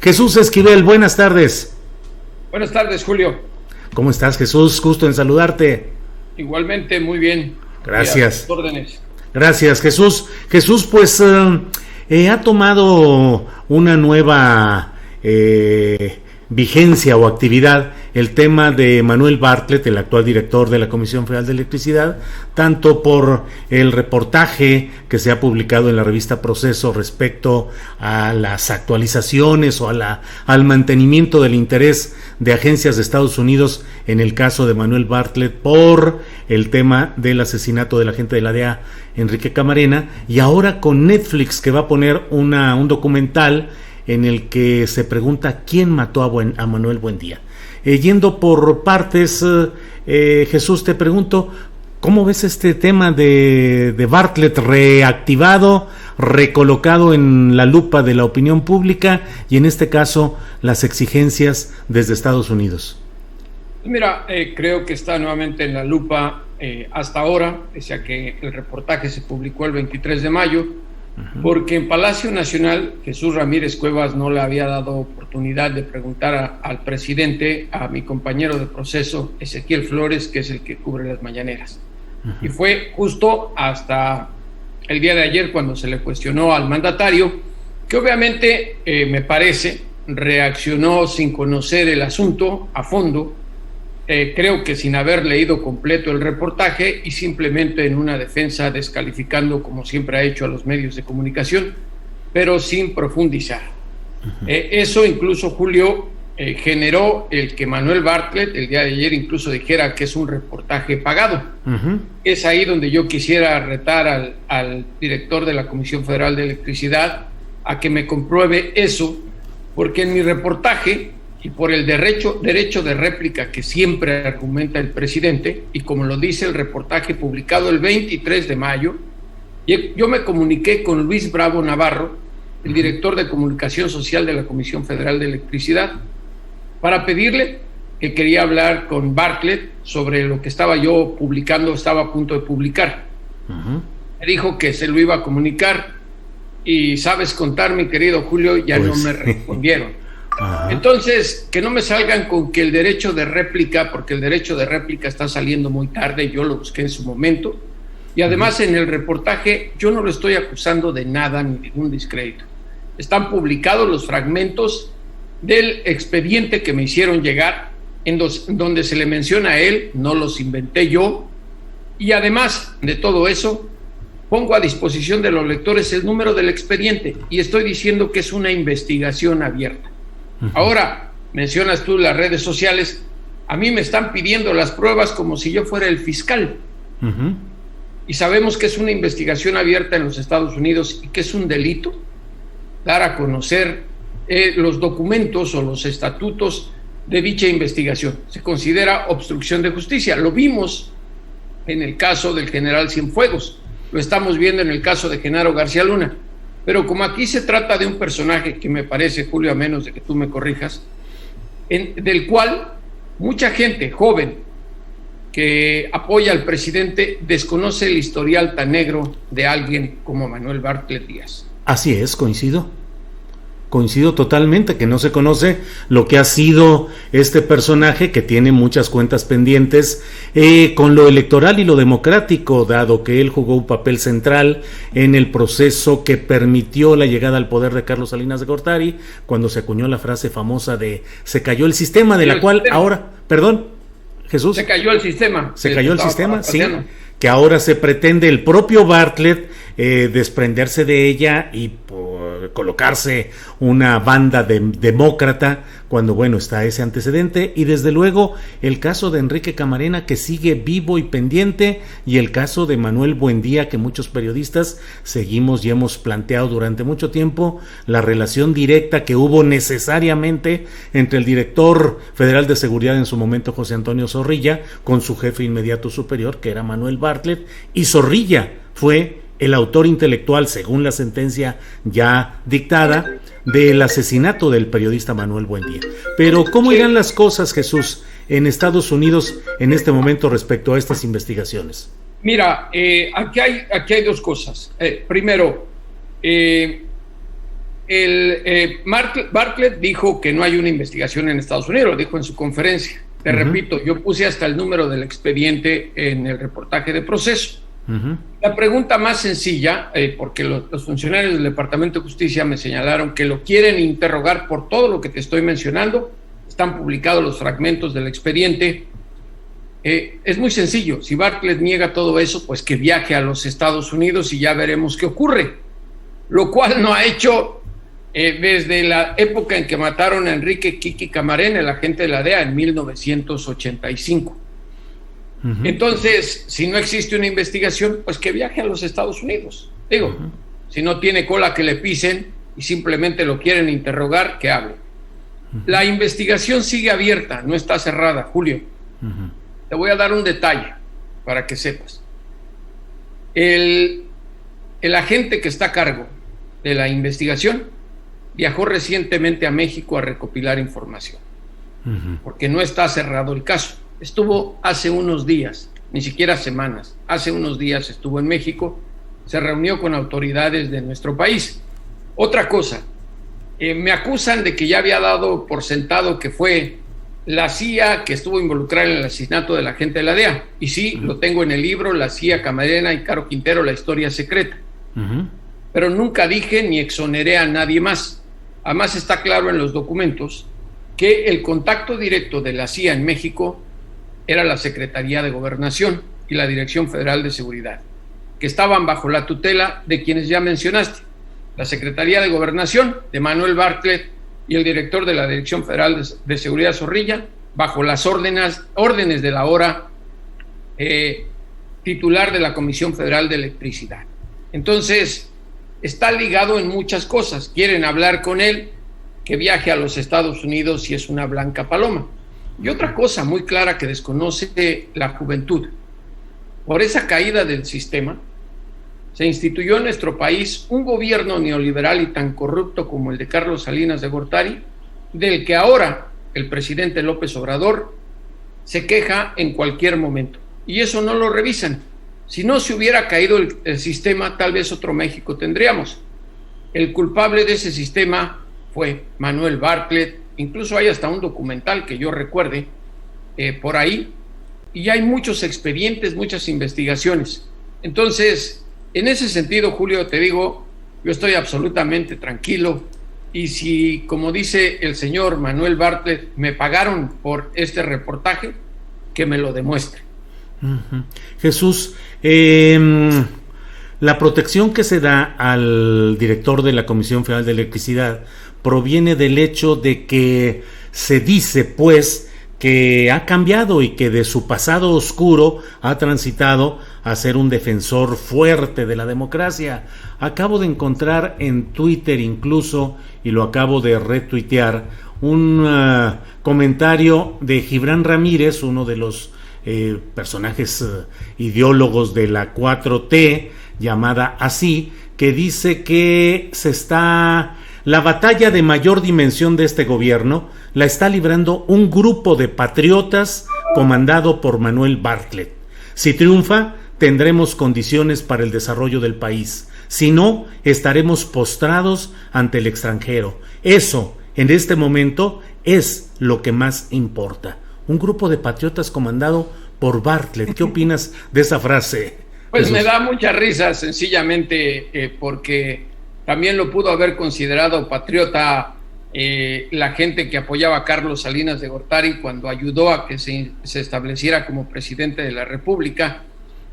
Jesús Esquivel, buenas tardes. Buenas tardes, Julio. ¿Cómo estás, Jesús? Gusto en saludarte. Igualmente, muy bien. Gracias. Órdenes. Gracias, Jesús. Jesús, pues ha tomado una nueva vigencia o actividad el tema de Manuel Bartlett, el actual director de la Comisión Federal de Electricidad, tanto por el reportaje que se ha publicado en la revista Proceso respecto a las actualizaciones o al mantenimiento del interés de agencias de Estados Unidos en el caso de Manuel Bartlett por el tema del asesinato del agente de la DEA, Enrique Camarena, y ahora con Netflix, que va a poner un documental en el que se pregunta quién mató a Manuel Buendía. Yendo por partes, Jesús, te pregunto, ¿cómo ves este tema de Bartlett reactivado, recolocado en la lupa de la opinión pública y en este caso las exigencias desde Estados Unidos? Mira, creo que está nuevamente en la lupa hasta ahora, pese a que el reportaje se publicó el 23 de mayo, porque en Palacio Nacional Jesús Ramírez Cuevas no le había dado oportunidad de preguntar al presidente, a mi compañero de proceso, Ezequiel Flores, que es el que cubre las mañaneras. Y fue justo hasta el día de ayer cuando se le cuestionó al mandatario, que obviamente, me parece, reaccionó sin conocer el asunto a fondo, creo que sin haber leído completo el reportaje y simplemente en una defensa descalificando, como siempre ha hecho, a los medios de comunicación, pero sin profundizar. Eso incluso, Julio, generó el que Manuel Bartlett el día de ayer incluso dijera que es un reportaje pagado. Es ahí donde yo quisiera retar al director de la Comisión Federal de Electricidad a que me compruebe eso, porque en mi reportaje, y por el derecho de réplica que siempre argumenta el presidente, y como lo dice el reportaje publicado el 23 de mayo, yo me comuniqué con Luis Bravo Navarro, el director de comunicación social de la Comisión Federal de Electricidad, para pedirle que quería hablar con Bartlett sobre lo que estaba yo publicando, estaba a punto de publicar. Me dijo que se lo iba a comunicar, y sabes contar, mi querido Julio, ya pues no me respondieron. Entonces, que no me salgan con que el derecho de réplica, porque el derecho de réplica está saliendo muy tarde, yo lo busqué en su momento, y además en el reportaje yo no lo estoy acusando de nada ni ningún descrédito. Están publicados los fragmentos del expediente que me hicieron llegar, donde se le menciona a él, no los inventé yo, y además de todo eso, pongo a disposición de los lectores el número del expediente, y estoy diciendo que es una investigación abierta. Ahora, mencionas tú las redes sociales, a mí me están pidiendo las pruebas como si yo fuera el fiscal. Y sabemos que es una investigación abierta en los Estados Unidos y que es un delito dar a conocer los documentos o los estatutos de dicha investigación. Se considera obstrucción de justicia. Lo vimos en el caso del general Cienfuegos, lo estamos viendo en el caso de Genaro García Luna. Pero como aquí se trata de un personaje que me parece, Julio, a menos de que tú me corrijas, del cual mucha gente joven que apoya al presidente desconoce el historial tan negro de alguien como Manuel Bartlett Díaz. Así es, coincido totalmente, que no se conoce lo que ha sido este personaje, que tiene muchas cuentas pendientes con lo electoral y lo democrático, dado que él jugó un papel central en el proceso que permitió la llegada al poder de Carlos Salinas de Gortari, cuando se acuñó la frase famosa de "se cayó el sistema", de la cual ahora, perdón, Jesús. Se cayó el sistema. Se cayó el sistema, sí, que ahora se pretende el propio Bartlett desprenderse de ella y colocarse una banda demócrata, cuando bueno, está ese antecedente, y desde luego el caso de Enrique Camarena, que sigue vivo y pendiente, y el caso de Manuel Buendía, que muchos periodistas seguimos y hemos planteado durante mucho tiempo la relación directa que hubo necesariamente entre el director federal de seguridad en su momento, José Antonio Zorrilla, con su jefe inmediato superior, que era Manuel Bartlett, y Zorrilla fue el autor intelectual, según la sentencia ya dictada, del asesinato del periodista Manuel Buendía. Pero ¿cómo irán las cosas, Jesús, en Estados Unidos en este momento respecto a estas investigaciones? Mira, aquí hay dos cosas. Primero, Bartlett dijo que no hay una investigación en Estados Unidos, lo dijo en su conferencia. Te repito, yo puse hasta el número del expediente en el reportaje de Proceso. La pregunta más sencilla, porque los funcionarios del Departamento de Justicia me señalaron que lo quieren interrogar por todo lo que te estoy mencionando, están publicados los fragmentos del expediente. Es muy sencillo, si Bartlett niega todo eso, pues que viaje a los Estados Unidos y ya veremos qué ocurre, lo cual no ha hecho desde la época en que mataron a Enrique Kiki Camarena, el agente de la DEA, en 1985. Entonces, si no existe una investigación, pues que viaje a los Estados Unidos. Digo, si no tiene cola que le pisen y simplemente lo quieren interrogar, que hable. La investigación sigue abierta, no está cerrada, Julio. Te voy a dar un detalle para que sepas. El agente que está a cargo de la investigación viajó recientemente a México a recopilar información, porque no está cerrado el caso. Estuvo hace unos días, ni siquiera semanas, hace unos días estuvo en México, se reunió con autoridades de nuestro país. Otra cosa, me acusan de que ya había dado por sentado que fue la CIA que estuvo involucrada en el asesinato del agente de la DEA. Y sí, lo tengo en el libro, La CIA Camarena y Caro Quintero, la historia secreta. Pero nunca dije ni exoneré a nadie más. Además está claro en los documentos que el contacto directo de la CIA en México era la Secretaría de Gobernación y la Dirección Federal de Seguridad, que estaban bajo la tutela de quienes ya mencionaste, la Secretaría de Gobernación de Manuel Bartlett y el director de la Dirección Federal de Seguridad, Zorrilla, bajo las órdenes de la ahora titular de la Comisión Federal de Electricidad. Entonces, está ligado en muchas cosas. Quieren hablar con él, que viaje a los Estados Unidos si es una blanca paloma. Y otra cosa muy clara que desconoce la juventud. Por esa caída del sistema, se instituyó en nuestro país un gobierno neoliberal y tan corrupto como el de Carlos Salinas de Gortari, del que ahora el presidente López Obrador se queja en cualquier momento. Y eso no lo revisan. Si no se hubiera caído el sistema, tal vez otro México tendríamos. El culpable de ese sistema fue Manuel Bartlett. Incluso hay hasta un documental que yo recuerde por ahí. Y hay muchos expedientes, muchas investigaciones. Entonces, en ese sentido, Julio, te digo, yo estoy absolutamente tranquilo. Y si, como dice el señor Manuel Bartlett, me pagaron por este reportaje, que me lo demuestre. Jesús, la protección que se da al director de la Comisión Federal de Electricidad proviene del hecho de que se dice, pues, que ha cambiado y que de su pasado oscuro ha transitado a ser un defensor fuerte de la democracia. Acabo de encontrar en Twitter incluso, y lo acabo de retuitear, un comentario de Gibran Ramírez, uno de los personajes ideólogos de la 4T, llamada así, que dice que la batalla de mayor dimensión de este gobierno la está librando un grupo de patriotas comandado por Manuel Bartlett. Si triunfa, tendremos condiciones para el desarrollo del país. Si no, estaremos postrados ante el extranjero. Eso, en este momento, es lo que más importa. Un grupo de patriotas comandado por Bartlett. ¿Qué opinas de esa frase? Pues Jesús, me da mucha risa, sencillamente, porque también lo pudo haber considerado patriota la gente que apoyaba a Carlos Salinas de Gortari cuando ayudó a que se estableciera como presidente de la República,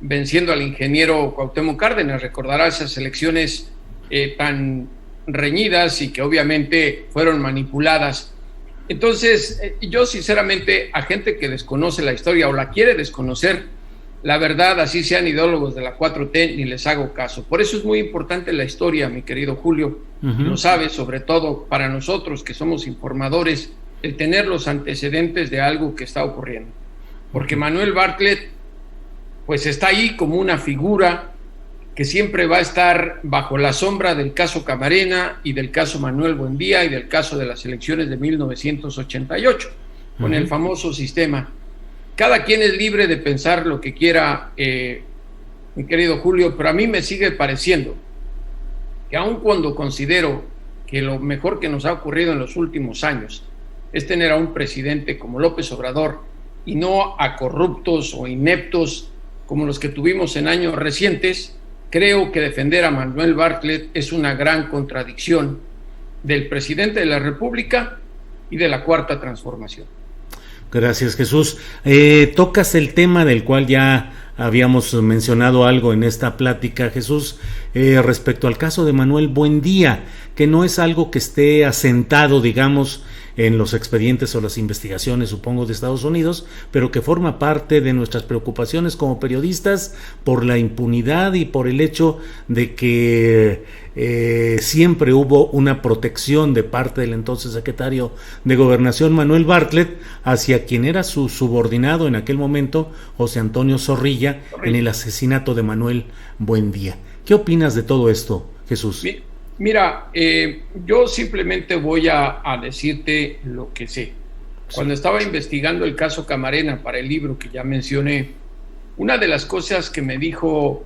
venciendo al ingeniero Cuauhtémoc Cárdenas. Recordará esas elecciones tan reñidas y que obviamente fueron manipuladas. Entonces, yo sinceramente, a gente que desconoce la historia o la quiere desconocer, la verdad, así sean ideólogos de la 4T, ni les hago caso. Por eso es muy importante la historia, mi querido Julio. Lo sabes, sobre todo para nosotros que somos informadores, el tener los antecedentes de algo que está ocurriendo. Porque Manuel Bartlett, pues está ahí como una figura que siempre va a estar bajo la sombra del caso Camarena y del caso Manuel Buendía y del caso de las elecciones de 1988, con el famoso sistema. Cada quien es libre de pensar lo que quiera, mi querido Julio, pero a mí me sigue pareciendo que aun cuando considero que lo mejor que nos ha ocurrido en los últimos años es tener a un presidente como López Obrador y no a corruptos o ineptos como los que tuvimos en años recientes, creo que defender a Manuel Bartlett es una gran contradicción del presidente de la República y de la Cuarta Transformación. Gracias, Jesús. Tocas el tema del cual ya habíamos mencionado algo en esta plática, Jesús, respecto al caso de Manuel Buendía, que no es algo que esté asentado, digamos, en los expedientes o las investigaciones, supongo, de Estados Unidos, pero que forma parte de nuestras preocupaciones como periodistas por la impunidad y por el hecho de que siempre hubo una protección de parte del entonces secretario de Gobernación, Manuel Bartlett, hacia quien era su subordinado en aquel momento, José Antonio Zorrilla, en el asesinato de Manuel Buendía. ¿Qué opinas de todo esto, Jesús? Mira, yo simplemente voy a decirte lo que sé. Cuando estaba investigando el caso Camarena para el libro que ya mencioné, una de las cosas que me dijo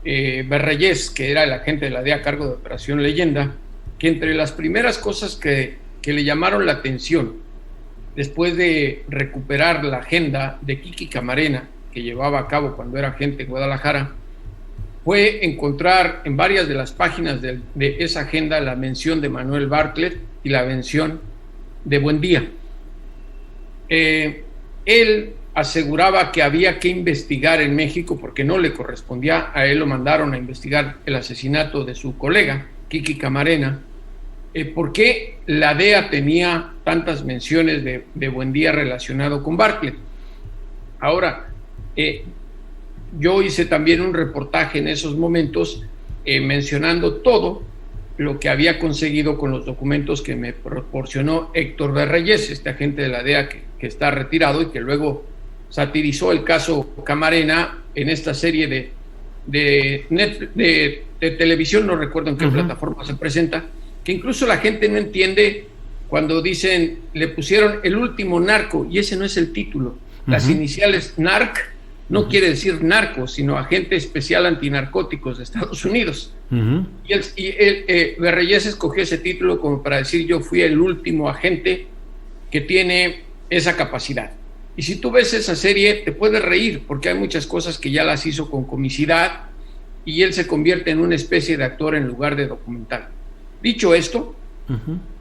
Berreyes, que era el agente de la DEA a cargo de Operación Leyenda, que entre las primeras cosas que le llamaron la atención después de recuperar la agenda de Kiki Camarena, que llevaba a cabo cuando era agente en Guadalajara, fue encontrar en varias de las páginas de esa agenda la mención de Manuel Bartlett y la mención de Buendía. Él aseguraba que había que investigar en México porque no le correspondía, a él lo mandaron a investigar el asesinato de su colega, Kiki Camarena. ¿Por qué la DEA tenía tantas menciones de Buendía relacionado con Bartlett? Ahora, yo hice también un reportaje en esos momentos mencionando todo lo que había conseguido con los documentos que me proporcionó Héctor Berreyes, este agente de la DEA que está retirado y que luego satirizó el caso Camarena en esta serie de televisión, no recuerdo en qué plataforma se presenta, que incluso la gente no entiende cuando dicen, le pusieron El último narco, y ese no es el título. Las iniciales NARC no quiere decir narco, sino agente especial antinarcóticos de Estados Unidos. Y Berreyes escogió ese título como para decir, yo fui el último agente que tiene esa capacidad. Y si tú ves esa serie, te puedes reír, porque hay muchas cosas que ya las hizo con comicidad, y él se convierte en una especie de actor en lugar de documental. Dicho esto,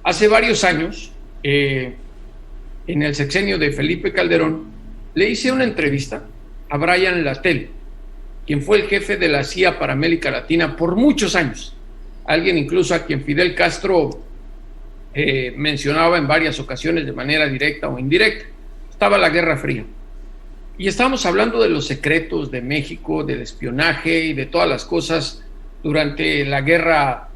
hace varios años, en el sexenio de Felipe Calderón, le hice una entrevista a Brian Latell, quien fue el jefe de la CIA para América Latina por muchos años, alguien incluso a quien Fidel Castro mencionaba en varias ocasiones de manera directa o indirecta. Estaba la Guerra Fría y estábamos hablando de los secretos de México, del espionaje y de todas las cosas durante la Guerra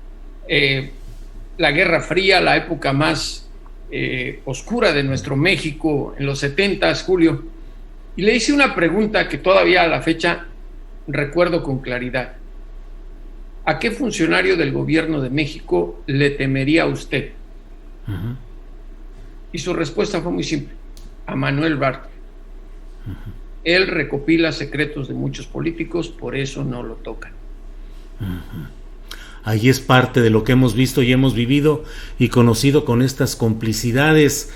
Fría, la época más oscura de nuestro México en los 70s, Julio. Y le hice una pregunta que todavía a la fecha recuerdo con claridad. ¿A qué funcionario del gobierno de México le temería usted? Y su respuesta fue muy simple: a Manuel Bartlett. Él recopila secretos de muchos políticos, por eso no lo tocan. Ahí es parte de lo que hemos visto y hemos vivido y conocido con estas complicidades.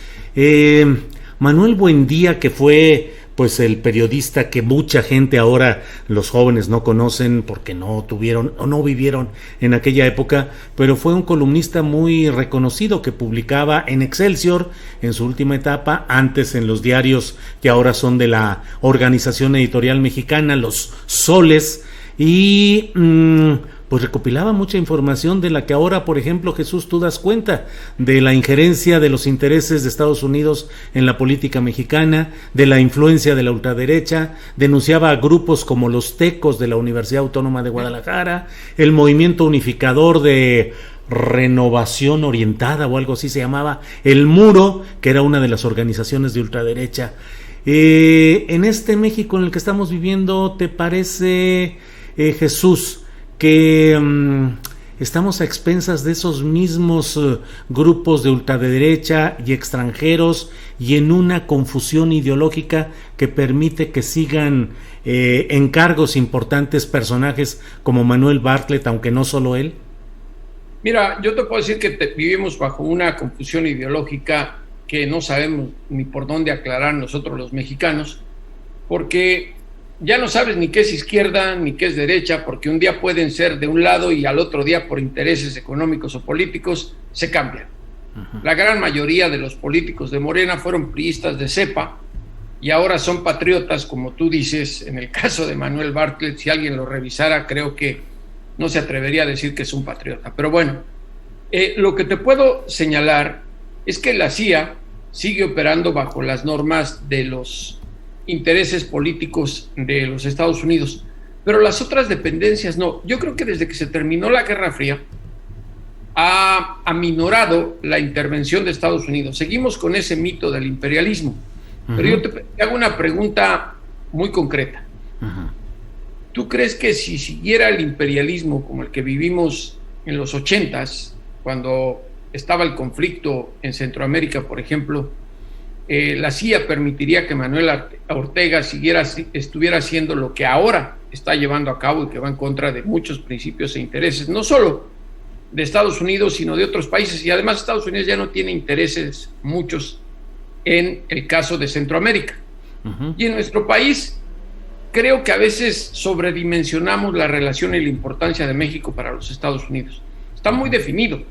Manuel Buendía, que fue pues el periodista que mucha gente ahora, los jóvenes, no conocen porque no tuvieron o no vivieron en aquella época, pero fue un columnista muy reconocido que publicaba en Excelsior en su última etapa, antes en los diarios que ahora son de la Organización Editorial Mexicana, los Soles, y pues recopilaba mucha información de la que ahora, por ejemplo, Jesús, tú das cuenta, de la injerencia de los intereses de Estados Unidos en la política mexicana, de la influencia de la ultraderecha, denunciaba a grupos como los Tecos de la Universidad Autónoma de Guadalajara, el movimiento unificador de Renovación Orientada o algo así se llamaba, el Muro, que era una de las organizaciones de ultraderecha. En este México en el que estamos viviendo, ¿te parece, Jesús, que estamos a expensas de esos mismos grupos de ultraderecha y extranjeros y en una confusión ideológica que permite que sigan en cargos importantes personajes como Manuel Bartlett, aunque no solo él? Mira, yo te puedo decir que vivimos bajo una confusión ideológica que no sabemos ni por dónde aclarar nosotros los mexicanos, porque ya no sabes ni qué es izquierda ni qué es derecha, porque un día pueden ser de un lado y al otro día por intereses económicos o políticos se cambian. La gran mayoría de los políticos de Morena fueron priistas de cepa y ahora son patriotas, como tú dices. En el caso de Manuel Bartlett, si alguien lo revisara, creo que no se atrevería a decir que es un patriota. Pero bueno, lo que te puedo señalar es que la CIA sigue operando bajo las normas de los intereses políticos de los Estados Unidos, pero las otras dependencias no. Yo creo que desde que se terminó la Guerra Fría ha aminorado la intervención de Estados Unidos. Seguimos con ese mito del imperialismo, pero yo te hago una pregunta muy concreta. ¿Tú crees que si siguiera el imperialismo como el que vivimos en los 80s, cuando estaba el conflicto en Centroamérica, por ejemplo, la CIA permitiría que Manuel Ortega estuviera haciendo lo que ahora está llevando a cabo y que va en contra de muchos principios e intereses, no solo de Estados Unidos, sino de otros países? Y además Estados Unidos ya no tiene intereses muchos en el caso de Centroamérica. Y en nuestro país creo que a veces sobredimensionamos la relación y la importancia de México para los Estados Unidos. Está muy definido.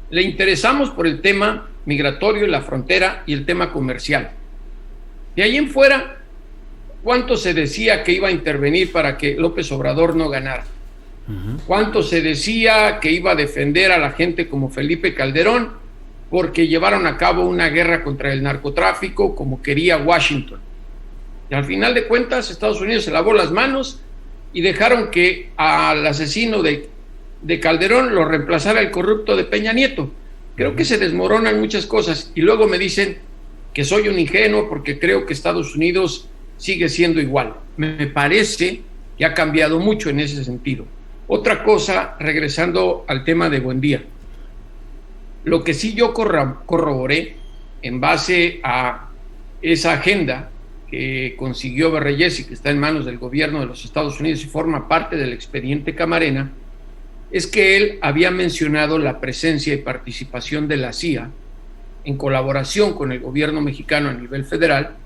Le interesamos por el tema migratorio, la frontera y el tema comercial. De ahí en fuera, ¿cuánto se decía que iba a intervenir para que López Obrador no ganara? ¿Cuánto se decía que iba a defender a la gente como Felipe Calderón porque llevaron a cabo una guerra contra el narcotráfico como quería Washington? Y al final de cuentas, Estados Unidos se lavó las manos y dejaron que al asesino de Calderón lo reemplazara el corrupto de Peña Nieto. Creo que se desmoronan muchas cosas y luego me dicen que soy un ingenuo porque creo que Estados Unidos sigue siendo igual. Me parece que ha cambiado mucho en ese sentido. Otra cosa, regresando al tema de Buendía, lo que sí yo corroboré en base a esa agenda que consiguió Berreyes y que está en manos del gobierno de los Estados Unidos y forma parte del expediente Camarena, es que él había mencionado la presencia y participación de la CIA en colaboración con el gobierno mexicano a nivel federal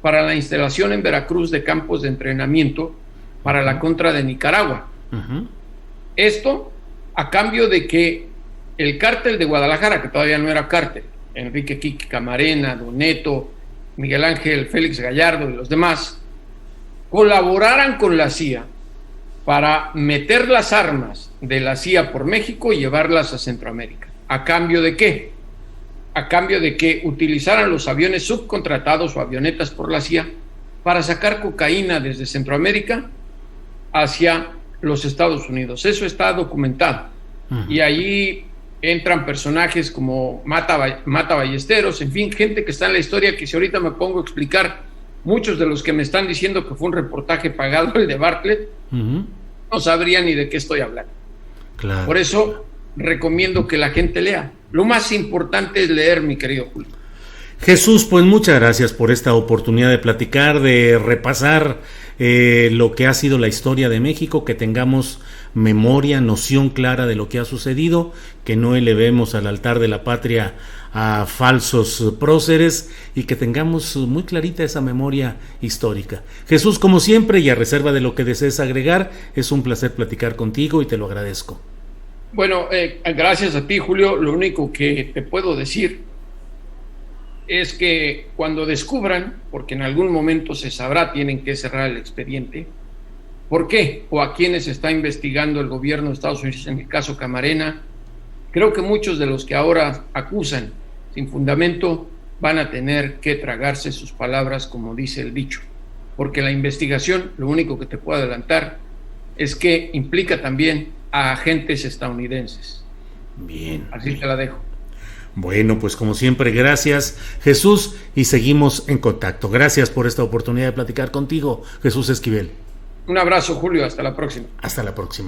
para la instalación en Veracruz de campos de entrenamiento para la contra de Nicaragua. Esto a cambio de que el cártel de Guadalajara, que todavía no era cártel, Enrique Quique Camarena, Don Neto, Miguel Ángel Félix Gallardo y los demás, colaboraran con la CIA para meter las armas de la CIA por México y llevarlas a Centroamérica. ¿A cambio de qué? A cambio de que utilizaran los aviones subcontratados o avionetas por la CIA para sacar cocaína desde Centroamérica hacia los Estados Unidos. Eso está documentado. Y allí entran personajes como Mata Ballesteros, en fin, gente que está en la historia que si ahorita me pongo a explicar, muchos de los que me están diciendo que fue un reportaje pagado el de Bartlett, no sabrían ni de qué estoy hablando. Claro. Por eso recomiendo que la gente lea. Lo más importante es leer, mi querido Julio. Jesús, pues muchas gracias por esta oportunidad de platicar, de repasar lo que ha sido la historia de México, que tengamos memoria, noción clara de lo que ha sucedido, que no elevemos al altar de la patria a falsos próceres y que tengamos muy clarita esa memoria histórica. Jesús, como siempre, y a reserva de lo que desees agregar, es un placer platicar contigo y te lo agradezco. Bueno, gracias a ti, Julio. Lo único que te puedo decir es que cuando descubran, porque en algún momento se sabrá, tienen que cerrar el expediente, ¿por qué? O a quiénes está investigando el gobierno de Estados Unidos en el caso Camarena. Creo que muchos de los que ahora acusan sin fundamento van a tener que tragarse sus palabras, como dice el dicho, porque la investigación, lo único que te puedo adelantar, es que implica también a agentes estadounidenses. Bien. Así bien. Te la dejo. Bueno, pues como siempre, gracias, Jesús, y seguimos en contacto. Gracias por esta oportunidad de platicar contigo, Jesús Esquivel. Un abrazo, Julio, hasta la próxima. Hasta la próxima.